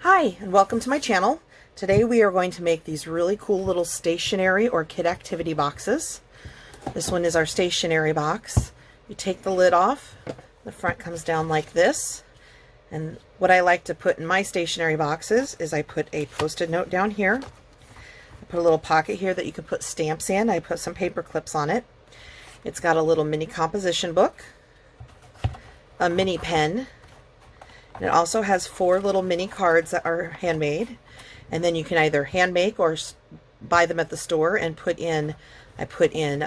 Hi, and welcome to my channel. Today we are going to make these really cool little stationery or kid activity boxes. This one is our stationery box. You take the lid off, the front comes down like this, and what I like to put in my stationery boxes is I put a post-it note down here. I put a little pocket here that you can put stamps in. I put some paper clips on it. It's got a little mini composition book, a mini pen, and it also has 4 little mini cards that are handmade, and then you can either hand make or buy them at the store and put in, I put in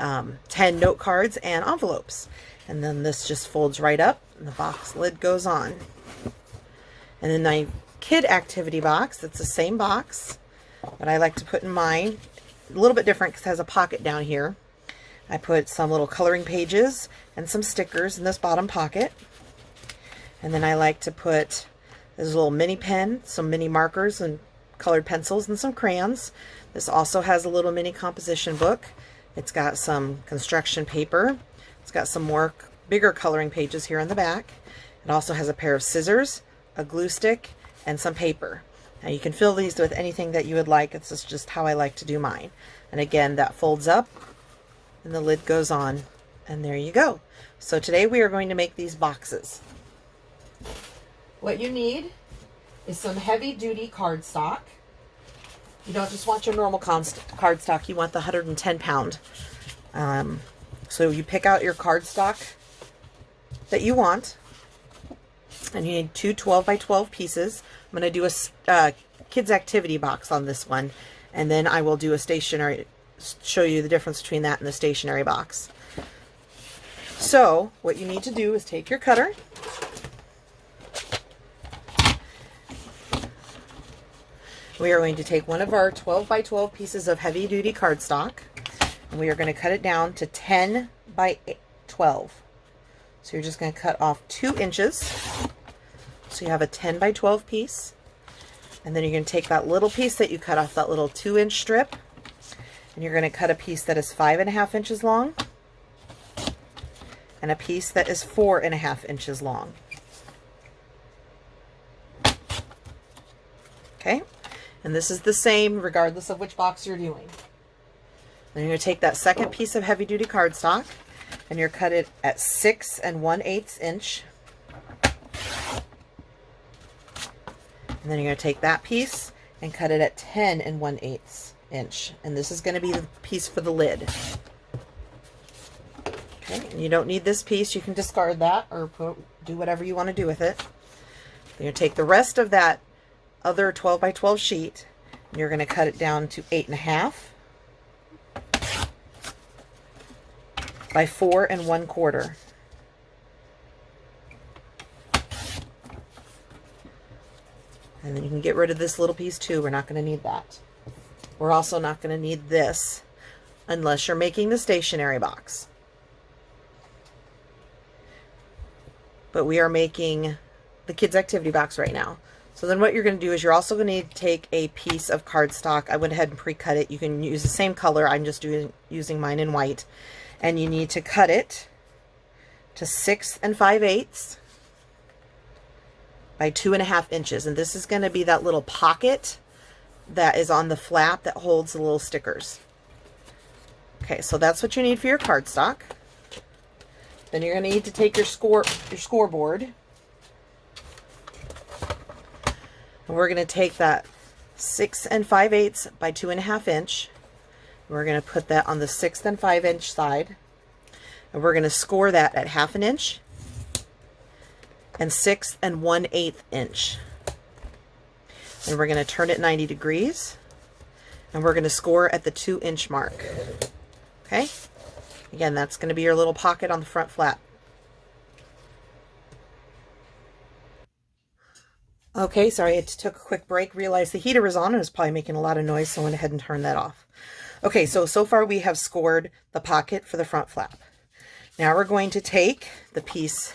10 note cards and envelopes, and then this just folds right up and the box lid goes on. And then my kid activity box, it's the same box, but I like to put in mine a little bit different because it has a pocket down here. I put some little coloring pages and some stickers in this bottom pocket. And then I like to put this little mini pen, some mini markers and colored pencils and some crayons. This also has a little mini composition book. It's got some construction paper. It's got some more bigger coloring pages here on the back. It also has a pair of scissors, a glue stick, and some paper. Now you can fill these with anything that you would like. It's just how I like to do mine. And again, that folds up and the lid goes on, and there you go. So today we are going to make these boxes. What you need is some heavy-duty cardstock. You don't just want your normal cardstock, you want the 110-pound. So you pick out your cardstock that you want, and you need 2 12 by 12 pieces. I'm going to do a kids activity box on this one, and then I will do a stationery, show you the difference between that and the stationery box. So what you need to do is take your cutter. We are going to take one of our 12 by 12 pieces of heavy duty cardstock, and we are going to cut it down to 10 by 12. So you're just going to cut off 2 inches. So you have a 10 by 12 piece. And then you're going to take that little piece that you cut off, that little 2-inch strip, and you're going to cut a piece that is 5.5 inches long and a piece that is 4.5 inches long. Okay? And this is the same regardless of which box you're doing. Then you're going to take that second piece of heavy duty cardstock and you're cut it at 6 1/8 inch. And then you're going to take that piece and cut it at 10 1/8 inch. And this is going to be the piece for the lid. Okay, and you don't need this piece. You can discard that or do whatever you want to do with it. Then you take the rest of that other 12 by 12 sheet, and you're going to cut it down to 8.5 by 4 1/4. And then you can get rid of this little piece too. We're not going to need that. We're also not going to need this unless you're making the stationery box. But we are making the kids activity box right now. So then what you're going to do is you're also going to need to take a piece of cardstock. I went ahead and pre-cut it. You can use the same color. I'm just using mine in white. And you need to cut it to 6 5/8 by 2.5 inches. And this is going to be that little pocket that is on the flap that holds the little stickers. Okay, so that's what you need for your cardstock. Then you're going to need to take your scoreboard. And we're going to take that 6 5/8 by 2.5 inch. We're going to put that on the 6 5 inch side. And we're going to score that at 1/2 inch and 6 1/8 inch. And we're going to turn it 90 degrees. And we're going to score at the 2-inch mark. Okay? Again, that's going to be your little pocket on the front flap. Okay, sorry, I took a quick break, realized the heater was on and it was probably making a lot of noise, so I went ahead and turned that off. Okay, so far we have scored the pocket for the front flap. Now we're going to take the piece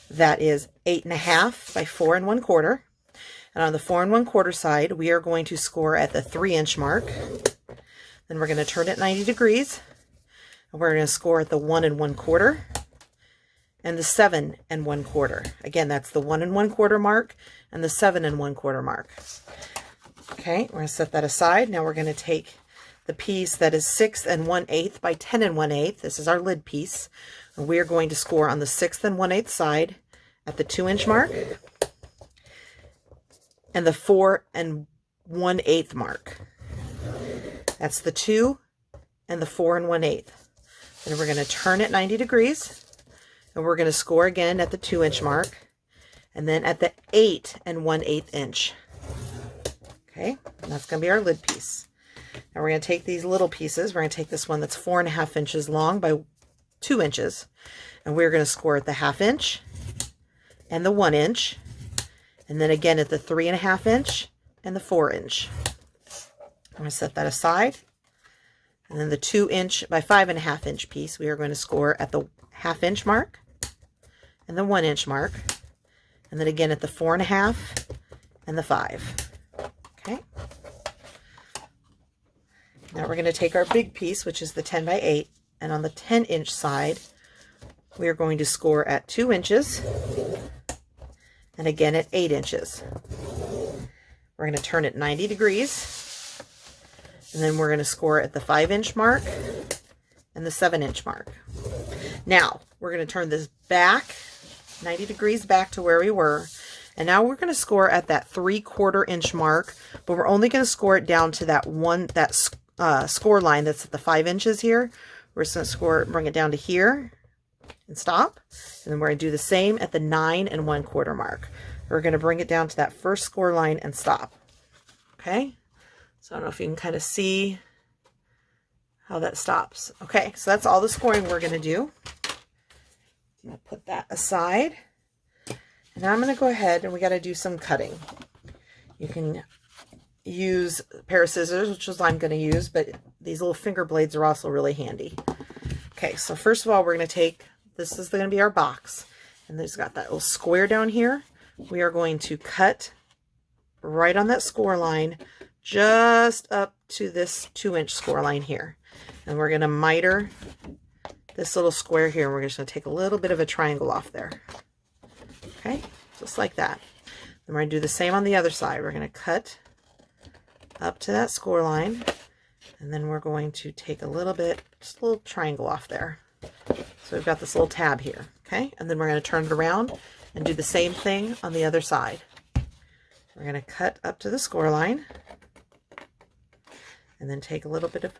that is 8.5 by 4 1/4, and on the 4 1/4 side, we are going to score at the 3-inch mark. Then we're going to turn it 90 degrees, and we're going to score at the 1 1/4, and the 7 1/4. Again, that's the 1 1/4 mark and the 7 1/4 mark. Okay, we're going to set that aside. Now we're going to take the piece that is 6 1/8 by 10 1/8. This is our lid piece. And we are going to score on the 6 1/8 side at the 2-inch mark and the 4 1/8 mark. That's the 2 and the 4 1/8. Then we're going to turn it 90 degrees, and we're going to score again at the 2-inch mark, and then at the 8 1/8 inch. Okay, and that's going to be our lid piece. Now we're going to take these little pieces. We're going to take this one that's 4 1/2 inches long by 2 inches, and we're going to score at the 1/2 inch and the 1 inch, and then again at the 3 1/2 inch and the 4 inch. I'm going to set that aside. And then the 2 inch by 5 1/2 inch piece, we are going to score at the 1/2 inch mark and the 1 inch mark, and then again at the 4 1/2 and the 5. Okay. Now we're going to take our big piece, which is the 10 by 8, and on the 10 inch side, we are going to score at 2 inches and again at 8 inches. We're going to turn it 90 degrees. And then we're going to score at the 5 inch mark and the 7 inch mark. Now we're going to turn this back 90 degrees back to where we were. And now we're going to score at that 3/4 inch mark, but we're only going to score it down to that score line that's at the 5 inches here. We're just going to score, bring it down to here and stop. And then we're going to do the same at the 9 1/4 mark. We're going to bring it down to that first score line and stop. Okay. So I don't know if you can kind of see how that stops. Okay, so that's all the scoring we're going to do. I'm going to put that aside. And now I'm going to go ahead and we got to do some cutting. You can use a pair of scissors, which is what I'm going to use, but these little finger blades are also really handy. Okay, so first of all, we're going to take, this is going to be our box. And there's got that little square down here. We are going to cut right on that score line, just up to this 2-inch score line here. And we're going to miter this little square here. And we're just going to take a little bit of a triangle off there. Okay, just like that. Then we're going to do the same on the other side. We're going to cut up to that score line. And then we're going to take a little bit, just a little triangle off there. So we've got this little tab here. Okay, and then we're going to turn it around and do the same thing on the other side. We're going to cut up to the score line. And then take a little bit of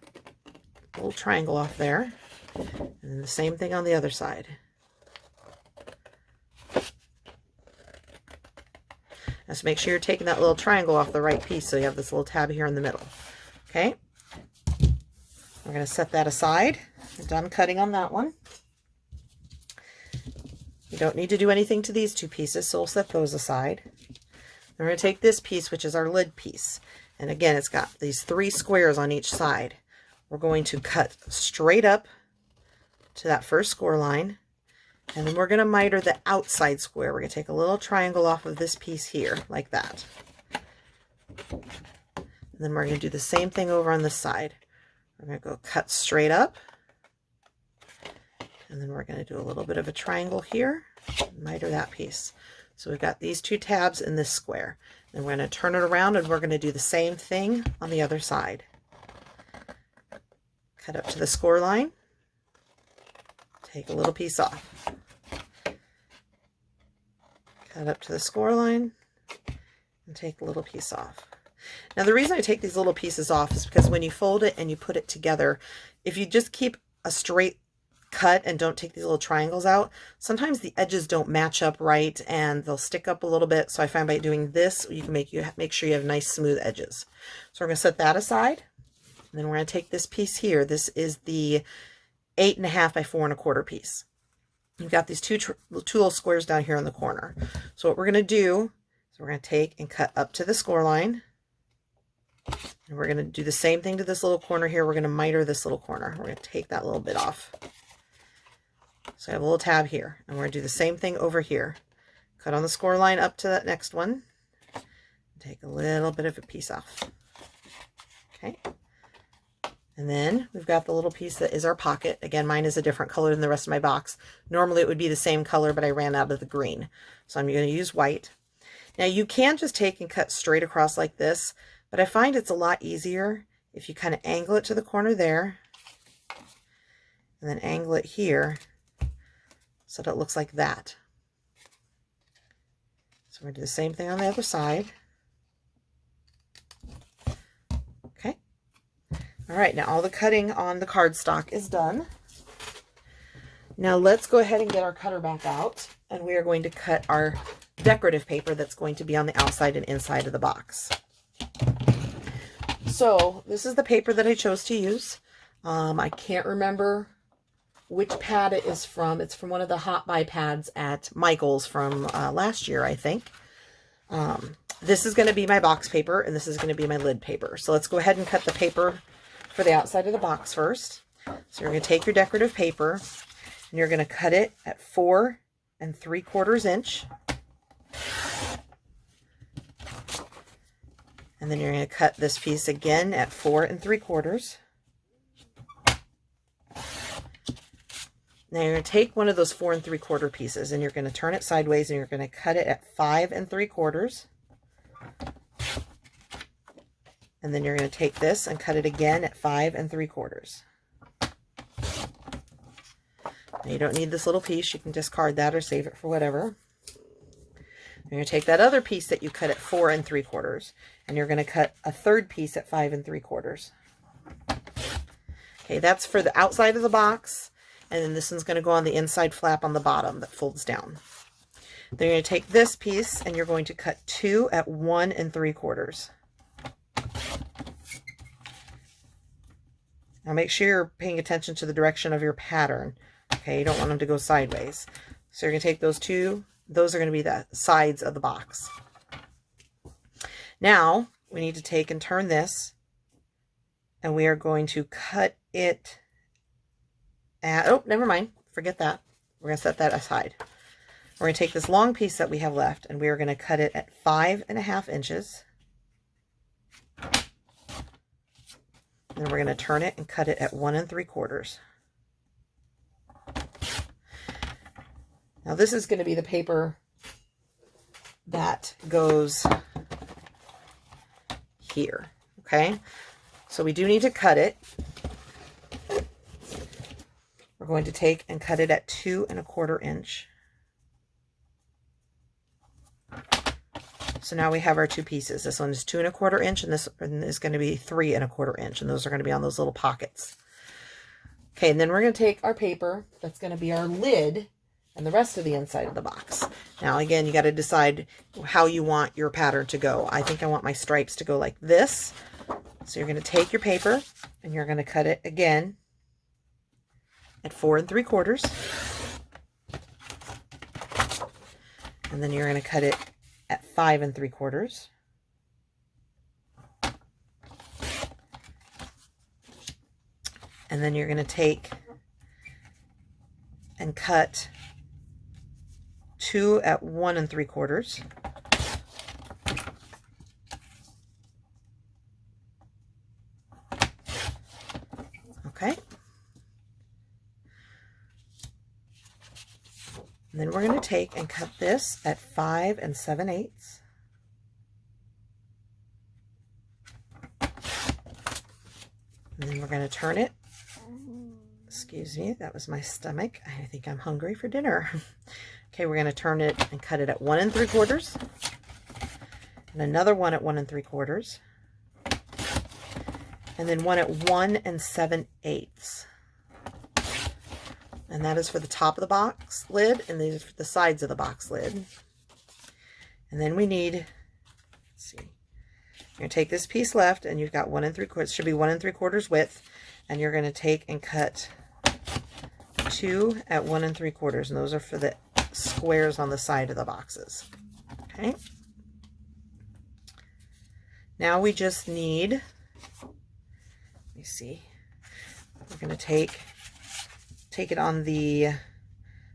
a little triangle off there. And then the same thing on the other side. Just make sure you're taking that little triangle off the right piece so you have this little tab here in the middle. Okay. We're going to set that aside. We're done cutting on that one. You don't need to do anything to these two pieces, so we'll set those aside. We're going to take this piece, which is our lid piece. And again, it's got these 3 squares on each side. We're going to cut straight up to that first score line. And then we're going to miter the outside square. We're going to take a little triangle off of this piece here, like that. And then we're going to do the same thing over on this side. We're going to go cut straight up. And then we're going to do a little bit of a triangle here. Miter that piece. So we've got these 2 tabs in this square. And we're going to turn it around and we're going to do the same thing on the other side. Cut up to the score line. Take a little piece off. Cut up to the score line and take a little piece off. Now the reason I take these little pieces off is because when you fold it and you put it together, if you just keep a straight cut and don't take these little triangles out, sometimes the edges don't match up right and they'll stick up a little bit. So I find by doing this, you can make sure you have nice smooth edges. So we're going to set that aside. And then we're going to take this piece here. This is the 8 1/2 by 4 1/4 piece. You've got these two little squares down here in the corner. So what we're going to do is we're going to take and cut up to the score line. And we're going to do the same thing to this little corner here. We're going to miter this little corner. We're going to take that little bit off. So I have a little tab here. And we're going to do the same thing over here. Cut on the score line up to that next one. Take a little bit of a piece off. Okay. And then we've got the little piece that is our pocket. Again, mine is a different color than the rest of my box. Normally it would be the same color, but I ran out of the green. So I'm going to use white. Now you can just take and cut straight across like this, but I find it's a lot easier if you kind of angle it to the corner there, and then angle it here so that it looks like that. So we're going to do the same thing on the other side. Okay. All right, now all the cutting on the cardstock is done. Now let's go ahead and get our cutter back out, and we are going to cut our decorative paper that's going to be on the outside and inside of the box. So this is the paper that I chose to use. I can't remember which pad it is from. It's from one of the Hot Buy pads at Michael's from last year, I think. This is going to be my box paper, and this is going to be my lid paper. So let's go ahead and cut the paper for the outside of the box first. So you're going to take your decorative paper, and you're going to cut it at 4 3/4 inch. And then you're going to cut this piece again at 4 3/4. Now you're going to take one of those 4 3/4 pieces, and you're going to turn it sideways, and you're going to cut it at 5 3/4. And then you're going to take this and cut it again at 5 3/4. Now you don't need this little piece. You can discard that or save it for whatever. You're going to take that other piece that you cut at 4 3/4, and you're going to cut a third piece at 5 3/4. Okay, that's for the outside of the box, and then this one's going to go on the inside flap on the bottom that folds down. Then you're going to take this piece, and you're going to cut 2 at 1 3/4. Now make sure you're paying attention to the direction of your pattern. Okay, you don't want them to go sideways. So you're going to take those two. Those are going to be the sides of the box. Now we need to take and turn this, and we are going to cut it at, oh, never mind, forget that. We're going to set that aside. We're going to take this long piece that we have left, and we are going to cut it at 5 1/2 inches. And then we're going to turn it and cut it at 1 3/4. Now this is going to be the paper that goes here, okay? So we do need to cut it. We're going to take and cut it at 2 1/4 inch. So now we have our two pieces. This one is 2 1/4 inch, and this one is going to be 3 1/4 inch, and those are going to be on those little pockets. Okay, and then we're going to take our paper that's going to be our lid and the rest of the inside of the box. Now again, you got to decide how you want your pattern to go. I think I want my stripes to go like this. So you're going to take your paper, and you're going to cut it again at 4 3/4. And then you're going to cut it at 5 3/4. And then you're going to take and cut 2 at 1 3/4. Okay. And then we're going to take and cut this at 5 7/8. And then we're going to turn it. Excuse me, that was my stomach. I think I'm hungry for dinner. Okay, we're going to turn it and cut it at 1 3/4. And another one at 1 3/4. And then one at 1 7/8. And that is for the top of the box lid, and these are for the sides of the box lid. And then we need, let's see, you're going to take this piece left, and you've got 1 3/4, should be 1 3/4 width, and you're going to take and cut 2 at 1 3/4, and those are for the squares on the side of the boxes. Okay. Now we just need, let me see, we're going to take it on the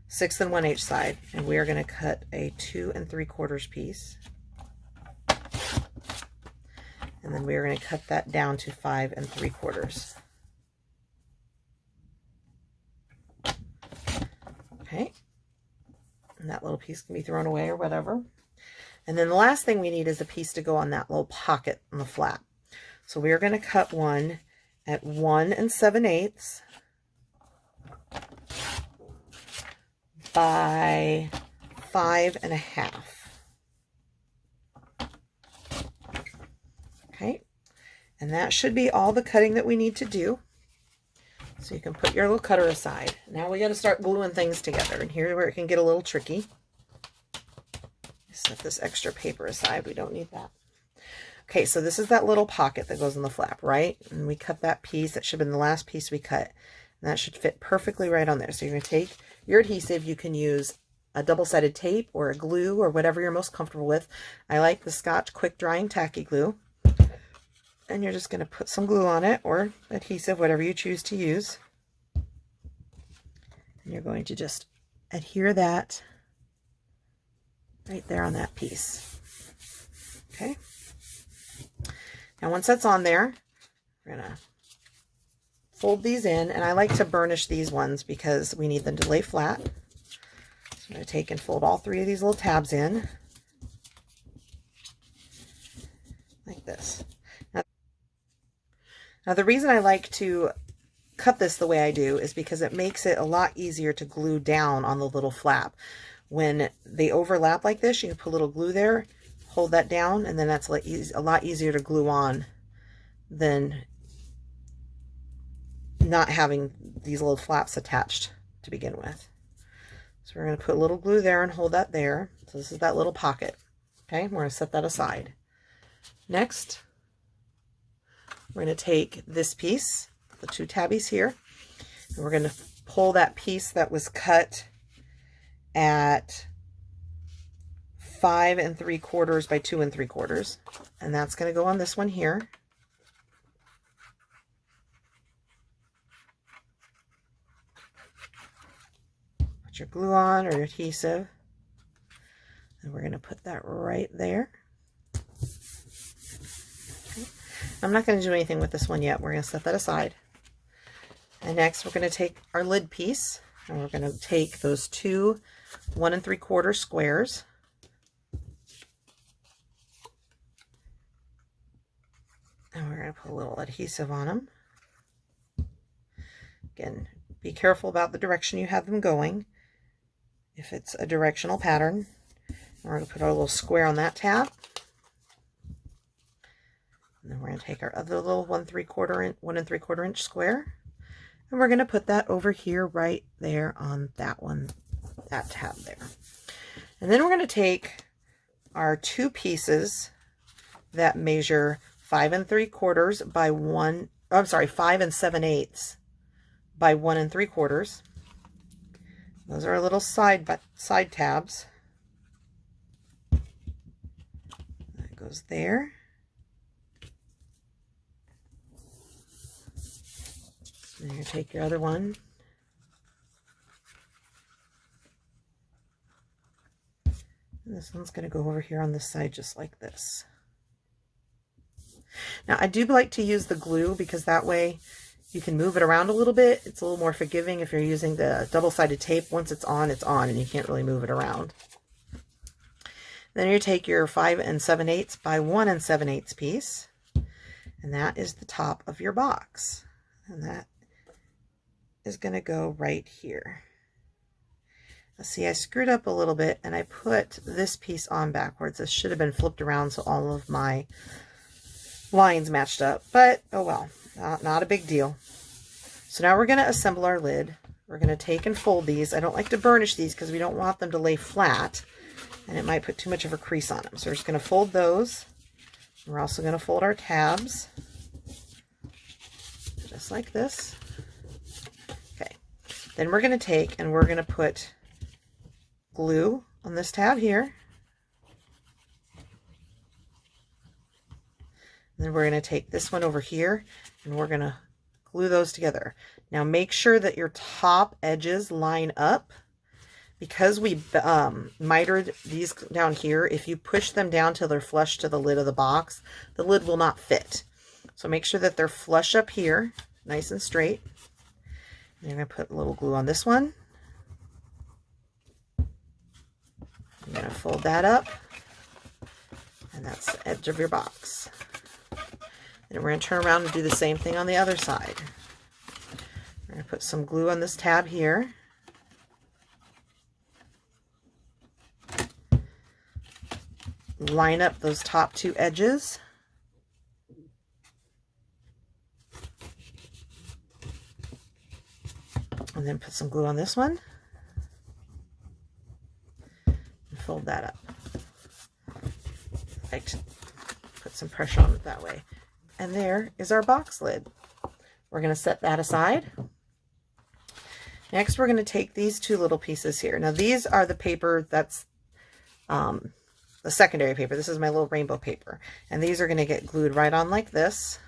6 1/8 side, and we are going to cut a 2 3/4 piece, and then we are going to cut that down to 5 3/4. Okay. And that little piece can be thrown away or whatever. And then the last thing we need is a piece to go on that little pocket on the flap. So we are going to cut one at 1 7/8 by 5 1/2. Okay, and that should be all the cutting that we need to do. So you can put your little cutter aside. Now we got to start gluing things together, and here's where it can get a little tricky. Set this extra paper aside. We don't need that. Okay, so this is that little pocket that goes in the flap, right? And we cut that piece. That should have been the last piece we cut. And that should fit perfectly right on there. So you're going to take your adhesive. You can use a double-sided tape or a glue or whatever you're most comfortable with. I like the Scotch Quick Drying Tacky Glue. And you're just going to put some glue on it or adhesive, whatever you choose to use. And you're going to just adhere that right there on that piece. Okay. Now once that's on there, we're going to fold these in, and I like to burnish these ones because we need them to lay flat. So I'm going to take and fold all 3 of these little tabs in like this. Now the reason I like to cut this the way I do is because it makes it a lot easier to glue down on the little flap. When they overlap like this, you can put a little glue there, hold that down, and then that's a lot easier to glue on than not having these little flaps attached to begin with. So we're going to put a little glue there and hold that there. So this is that little pocket. Okay, we're going to set that aside. Next, we're going to take this piece, the 2 tabbies here, and we're going to pull that piece that was cut at 5 3/4 by 2 3/4, and that's going to go on this one here. Put your glue on or your adhesive, and we're going to put that right there. Okay. I'm not going to do anything with this one yet. We're going to set that aside. And next we're going to take our lid piece, and we're going to take those 2 1 3/4 squares, and we're going to put a little adhesive on them. Again, be careful about the direction you have them going if it's a directional pattern. We're going to put our little square on that tab, and then we're going to take our other little 1 3/4 inch square, and we're going to put that over here right there on that one, that tab there. And then we're going to take our 2 pieces that measure 5 3/4 by 5 7/8 by 1 3/4. Those are our little side tabs. That goes there. And you're going to take your other one. And this one's going to go over here on this side just like this. Now I do like to use the glue because that way you can move it around a little bit. It's a little more forgiving if you're using the double-sided tape. Once it's on, and you can't really move it around. Then you take your 5 7/8 by 1 7/8 piece, and that is the top of your box. And that is going to go right here. Now see, I screwed up a little bit and I put this piece on backwards. This should have been flipped around so all of my lines matched up, but oh well, not a big deal. So now we're going to assemble our lid. We're going to take and fold these. I don't like to burnish these because we don't want them to lay flat and it might put too much of a crease on them. So we're just going to fold those. We're also going to fold our tabs just like this. Okay, then we're going to take and we're going to put glue on this tab here. And then we're going to take this one over here and we're going to glue those together. Now make sure that your top edges line up. Because we mitered these down here, if you push them down till they're flush to the lid of the box, the lid will not fit. So make sure that they're flush up here, nice and straight. And you're going to put a little glue on this one. fold that up, and that's the edge of your box. And we're going to turn around and do the same thing on the other side. We're going to put some glue on this tab here. Line up those top two edges. And then put some glue on this one. And fold that up. Like to put some pressure on it that way. And there is our box lid. We're going to set that aside. Next, we're going to take these two little pieces here. Now, these are the paper that's the secondary paper. This is my little rainbow paper. And these are going to get glued right on like this.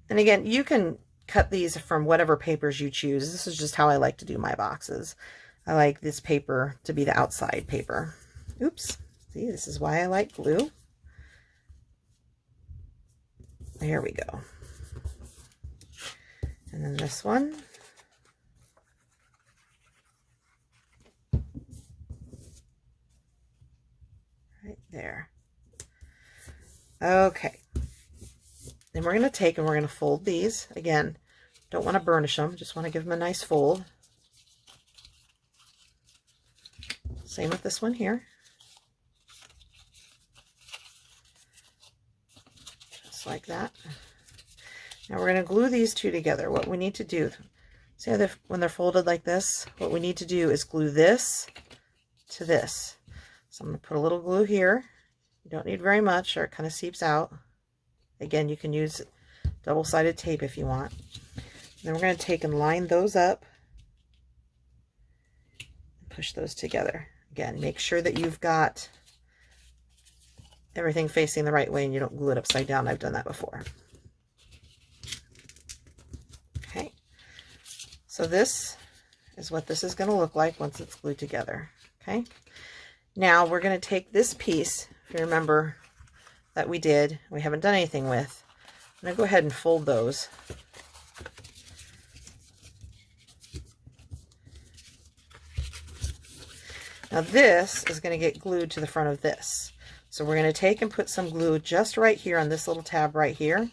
And again, you can cut these from whatever papers you choose. This is just how I like to do my boxes. I like this paper to be the outside paper. Oops. See, this is why I like glue. There we go. And then this one. Right there. Okay. Then we're going to take and we're going to fold these. Again, don't want to burnish them. Just want to give them a nice fold. Same with this one here. Just like that. Now we're going to glue these two together. What we need to do, see how when they're folded like this, what we need to do is glue this to this. So I'm going to put a little glue here. You don't need very much or it kind of seeps out. Again, you can use double-sided tape if you want. Then we're going to take and line those up. Push those together. Again, make sure that you've got everything facing the right way and you don't glue it upside down. I've done that before. Okay. So this is what this is going to look like once it's glued together. Okay. Now we're going to take this piece, if you remember, that we haven't done anything with. I'm going to go ahead and fold those. Now this is going to get glued to the front of this. So we're going to take and put some glue just right here on this little tab right here.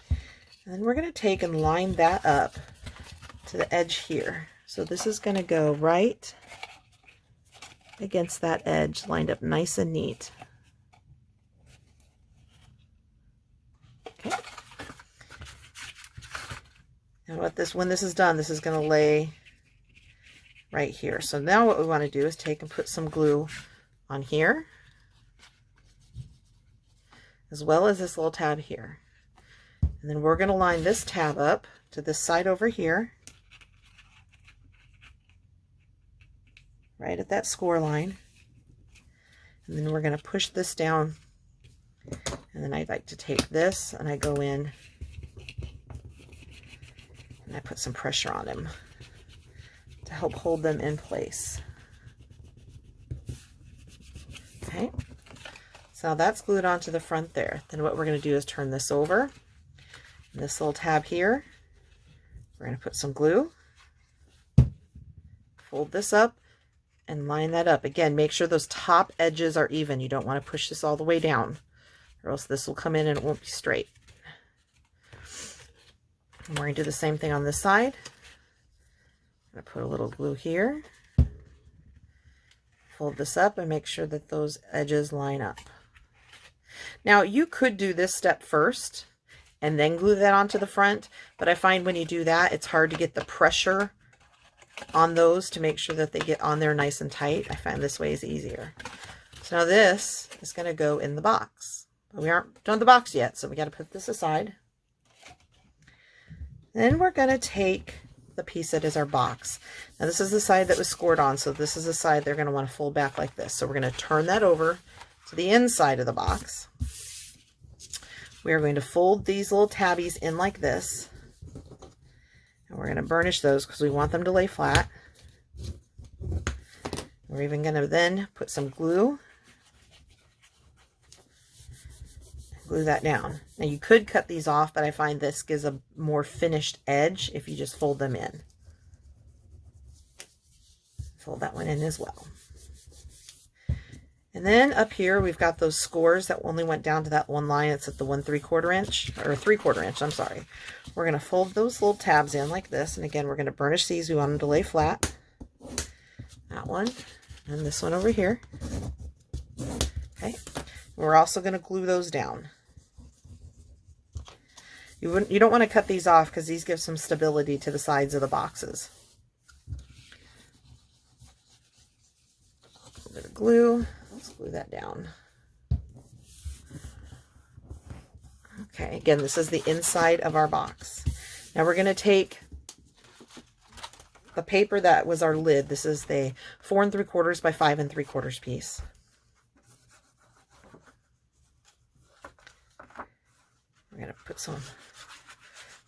And then we're going to take and line that up to the edge here. So this is going to go right against that edge, lined up nice and neat. Okay. And when this is done, this is going to lay right here. So now what we want to do is take and put some glue on here, as well as this little tab here. And then we're going to line this tab up to this side over here, right at that score line. And then we're going to push this down. And then I like to take this and I go in and I put some pressure on them to help hold them in place. Okay, so that's glued onto the front there. Then what we're going to do is turn this over. And this little tab here, we're going to put some glue, fold this up, and line that up. Again, make sure those top edges are even. You don't want to push this all the way down, or else this will come in and it won't be straight. And we're going to do the same thing on this side. I'm going to put a little glue here, fold this up, and make sure that those edges line up. Now, you could do this step first and then glue that onto the front, but I find when you do that, it's hard to get the pressure on those to make sure that they get on there nice and tight. I find this way is easier. So now this is going to go in the box. But we aren't done the box yet, so we got to put this aside. Then we're going to take the piece that is our box. Now this is the side that was scored on, so this is the side they're going to want to fold back like this. So we're going to turn that over to the inside of the box. We are going to fold these little tabbies in like this. And we're going to burnish those because we want them to lay flat. We're even going to then put some glue. Glue that down. Now you could cut these off, but I find this gives a more finished edge if you just fold them in. Fold that one in as well. And then up here, we've got those scores that only went down to that one line. It's at the 1 3/4 inch, or 3/4 inch, I'm sorry. We're going to fold those little tabs in like this. And again, we're going to burnish these. We want them to lay flat. That one, and this one over here. Okay. We're also going to glue those down. You don't want to cut these off because these give some stability to the sides of the boxes. A bit of glue. Let's glue that down. Okay, again, this is the inside of our box. Now we're going to take the paper that was our lid. This is the 4 3/4 by 5 3/4 piece. We're going to put some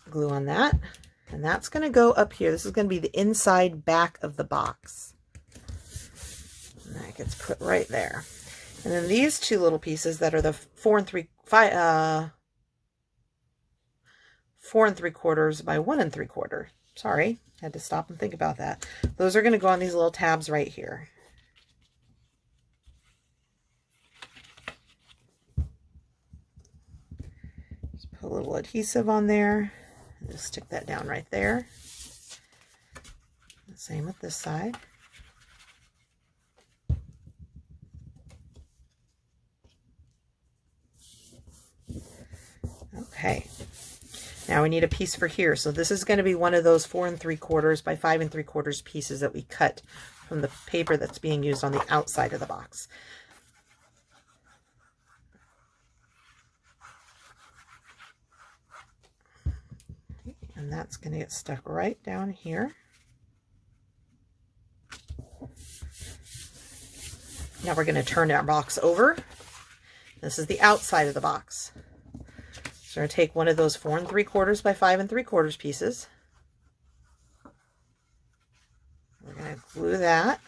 glue on that, and that's going to go up here. This is going to be the inside back of the box. And that gets put right there. And then these two little pieces that are the 4 3/4 by 1 3/4. Sorry, had to stop and think about that. Those are going to go on these little tabs right here. Just put a little adhesive on there. And just stick that down right there. The same with this side. Okay. Now we need a piece for here. So this is going to be one of those 4 3/4 by 5 3/4 pieces that we cut from the paper that's being used on the outside of the box. And that's going to get stuck right down here. Now we're going to turn our box over. This is the outside of the box. So we're going to take one of those 4 3/4 by 5 3/4 pieces. We're going to glue that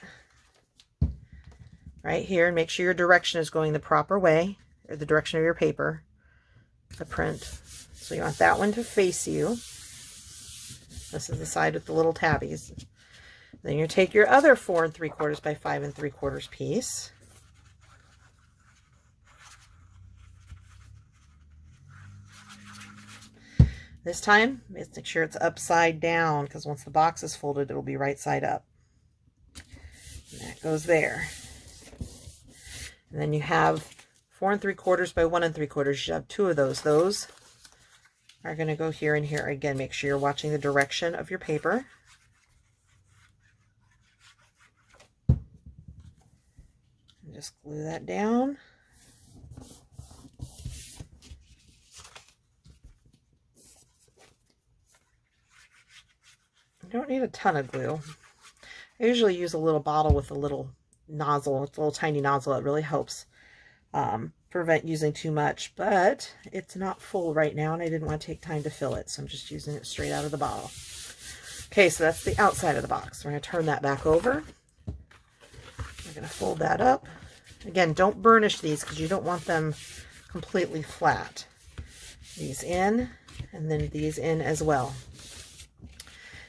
right here and make sure your direction is going the proper way, or the direction of your paper, the print. So you want that one to face you. This is the side with the little tabbies. Then you take your other 4 3/4 by 5 3/4 piece. This time, make sure it's upside down, because once the box is folded, it'll be right side up. And that goes there. And then you have 4 3/4 by 1 3/4. You have 2 of those. Those are going to go here and here. Again, make sure you're watching the direction of your paper. And just glue that down. You don't need a ton of glue. I usually use a little bottle with a little nozzle. It's a little tiny nozzle. It really helps prevent using too much, but it's not full right now and I didn't want to take time to fill it, so I'm just using it straight out of the bottle. Okay, so that's the outside of the box. We're going to turn that back over. We're going to fold that up. Again, don't burnish these because you don't want them completely flat. These in, and then these in as well.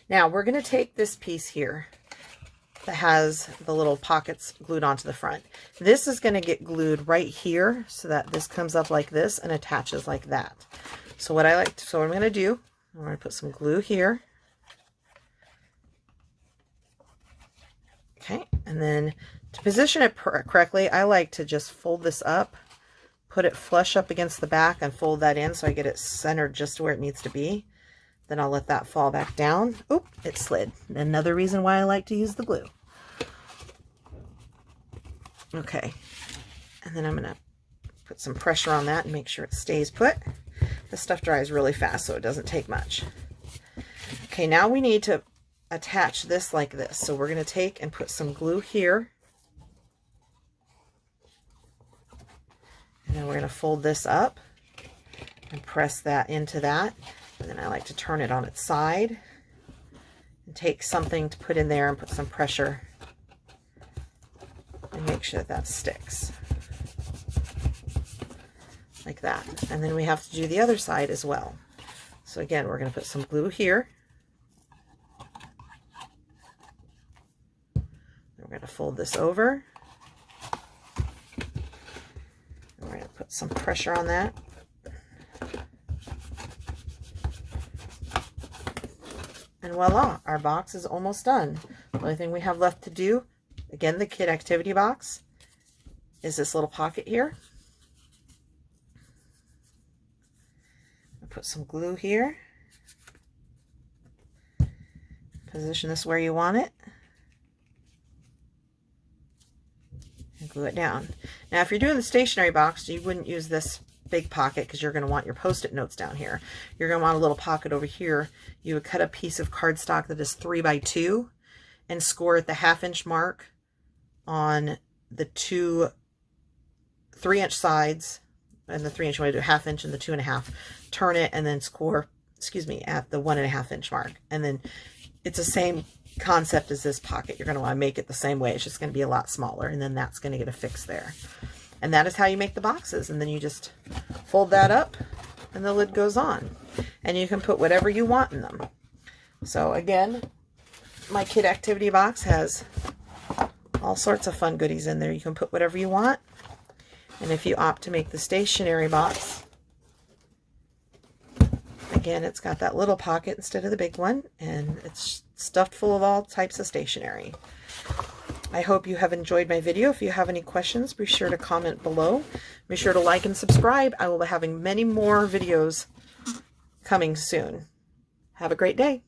Now we're going to take this piece here that has the little pockets glued onto the front. This is going to get glued right here so that this comes up like this and attaches like that. So what I'm going to do, I'm going to put some glue here. Okay, and then to position it correctly, I like to just fold this up, put it flush up against the back and fold that in so I get it centered just where it needs to be. Then I'll let that fall back down. Oop, it slid. Another reason why I like to use the glue. Okay, and then I'm going to put some pressure on that and make sure it stays put. This stuff dries really fast, so it doesn't take much. Okay, now we need to attach this like this. So we're going to take and put some glue here. And then we're going to fold this up and press that into that. And then I like to turn it on its side and take something to put in there and put some pressure and make sure that that sticks like that. And then we have to do the other side as well. So again, we're going to put some glue here. fold this over. We're going to put some pressure on that. And voila, our box is almost done. The only thing we have left to do, again, the kid activity box, is this little pocket here. I'll put some glue here. Position this where you want it. And glue it down. Now, if you're doing the stationery box, you wouldn't use this big pocket because you're going to want your Post-it notes down here. You're going to want a little pocket over here. You would cut a piece of cardstock that is 3 by 2 and score at the 1/2 inch mark on the 2 3-inch sides, and the 3-inch, you want to do 1/2 inch and the 2.5. Turn it and then score, excuse me, at the 1.5 inch mark. And then it's the same concept as this pocket. You're going to want to make it the same way. It's just going to be a lot smaller, and then that's going to get affixed there. And that is how you make the boxes. And then you just fold that up and the lid goes on. And you can put whatever you want in them. So again, my kid activity box has all sorts of fun goodies in there. You can put whatever you want. And if you opt to make the stationery box, again, it's got that little pocket instead of the big one, and it's stuffed full of all types of stationery. I hope you have enjoyed my video. If you have any questions, be sure to comment below. Be sure to like and subscribe. I will be having many more videos coming soon. Have a great day.